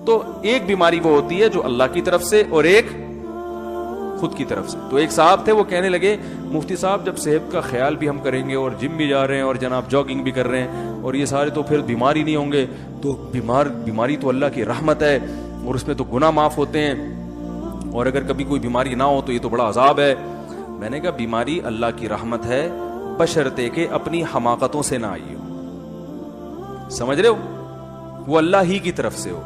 تو ایک بیماری وہ ہوتی ہے جو اللہ کی طرف سے اور ایک خود کی طرف سے. تو ایک صاحب تھے, وہ کہنے لگے مفتی صاحب جب صحت کا خیال بھی ہم کریں گے اور جم بھی جا رہے ہیں اور جناب جاگنگ بھی کر رہے ہیں اور یہ سارے, تو پھر بیماری نہیں ہوں گے. تو بیماری تو اللہ کی رحمت ہے اور اس میں تو گناہ معاف ہوتے ہیں, اور اگر کبھی کوئی بیماری نہ ہو تو یہ تو بڑا عذاب ہے. میں نے کہا بیماری اللہ کی رحمت ہے بشرطے کہ اپنی حماقتوں سے نہ آئی ہو. سمجھ رہے ہو, وہ اللہ ہی کی طرف سے ہو.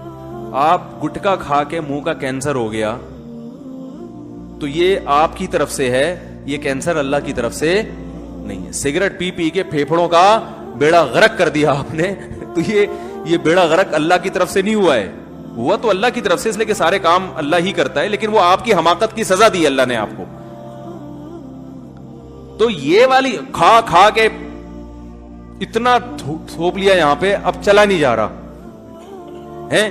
آپ گٹکا کھا کے منہ کا کینسر ہو گیا تو یہ آپ کی طرف سے ہے, یہ کینسر اللہ کی طرف سے نہیں ہے. سگریٹ پی پی کے پھیپھڑوں کا بیڑا غرق کر دیا آپ نے, تو یہ بیڑا غرق اللہ کی طرف سے نہیں ہوا ہے, ہوا تو اللہ کی طرف سے, اس لیے کہ سارے کام اللہ ہی کرتا ہے, لیکن وہ آپ کی حماقت کی سزا دی اللہ نے آپ کو. تو یہ والی کھا کھا کے اتنا تھوپ لیا یہاں پہ, اب چلا نہیں جا رہا ہے,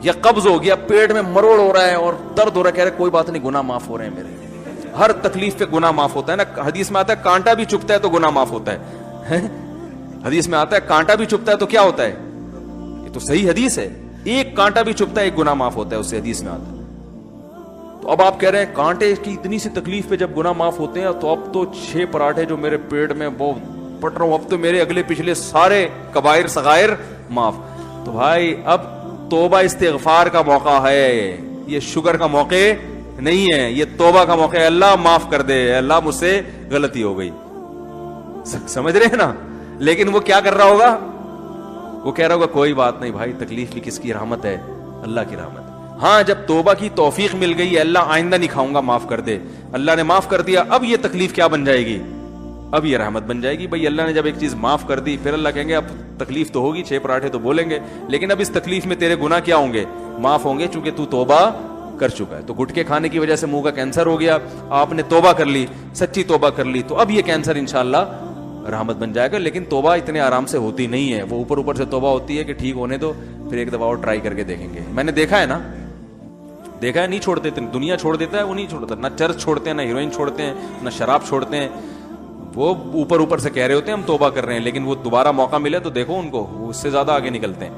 یا قبض ہو گیا, پیٹ میں مروڑ ہو رہا ہے اور درد ہو رہا ہے, کہہ رہے کوئی بات نہیں, گناہ معاف ہو رہے ہیں میرے. ہر تکلیف پہ گناہ معاف ہوتا ہے نا. حدیث میں آتا ہے کانٹا بھی چبھتا ہے تو گناہ معاف ہوتا ہے. حدیث میں آتا ہے کانٹا بھی چبھتا ہے تو کیا ہوتا ہے, یہ تو صحیح حدیث ہے, ایک کانٹا بھی چبھتا ہے ایک گناہ معاف ہوتا ہے, اس سے حدیث میں آتا ہے. تو اب آپ کہہ رہے ہیں کانٹے کی اتنی سی تکلیف پہ جب گناہ معاف ہوتے ہیں, تو اب تو 6 پراٹھے جو میرے پیٹ میں وہ پٹ رہا ہوں, اب تو میرے اگلے پچھلے سارے کبائر صغائر معاف. تو بھائی اب توبہ استغفار کا موقع ہے, یہ شوگر کا موقع نہیں ہے, یہ توبہ کا موقع ہے. اللہ معاف کر دے, اللہ مجھ سے غلطی ہو گئی. سمجھ رہے ہیں نا. لیکن وہ کیا کر رہا ہوگا, وہ کہہ رہا ہوگا کوئی بات نہیں بھائی, تکلیف بھی کس کی رحمت ہے, اللہ کی رحمت ہے. ہاں جب توبہ کی توفیق مل گئی, اللہ آئندہ نہیں کھاؤں گا, معاف کر دے, اللہ نے معاف کر دیا, اب یہ تکلیف کیا بن جائے گی, اب یہ رحمت بن جائے گی. بھائی اللہ نے جب ایک چیز معاف کر دی, پھر اللہ کہیں گے اب تکلیف تو ہوگی, 6 پراٹھے تو بولیں گے, لیکن اب اس تکلیف میں تیرے گناہ کیا ہوں گے, معاف ہوں گے, چونکہ تو توبہ کر چکا ہے. تو گٹکے کھانے کی وجہ سے منہ کا کینسر ہو گیا, آپ نے توبہ کر لی, سچی توبہ کر لی, تو اب یہ کینسر انشاءاللہ رحمت بن جائے گا. لیکن توبہ اتنے آرام سے ہوتی نہیں ہے, وہ اوپر سے توبہ ہوتی ہے کہ ٹھیک ہونے دو, پھر ایک دفعہ اور ٹرائی کر کے دیکھیں گے. میں نے دیکھا ہے نا, دیکھا ہے, نہیں چھوڑتے, دنیا چھوڑ دیتا ہے, وہ نہیں چھوڑتا, نہ چرچ چھوڑتے ہیں, نہ ہیروئن چھوڑتے ہیں, نہ شراب چھوڑتے ہیں. وہ اوپر سے کہہ رہے ہوتے ہیں ہم توبہ کر رہے ہیں, لیکن وہ دوبارہ موقع ملے تو دیکھو ان کو, وہ اس سے زیادہ آگے نکلتے ہیں.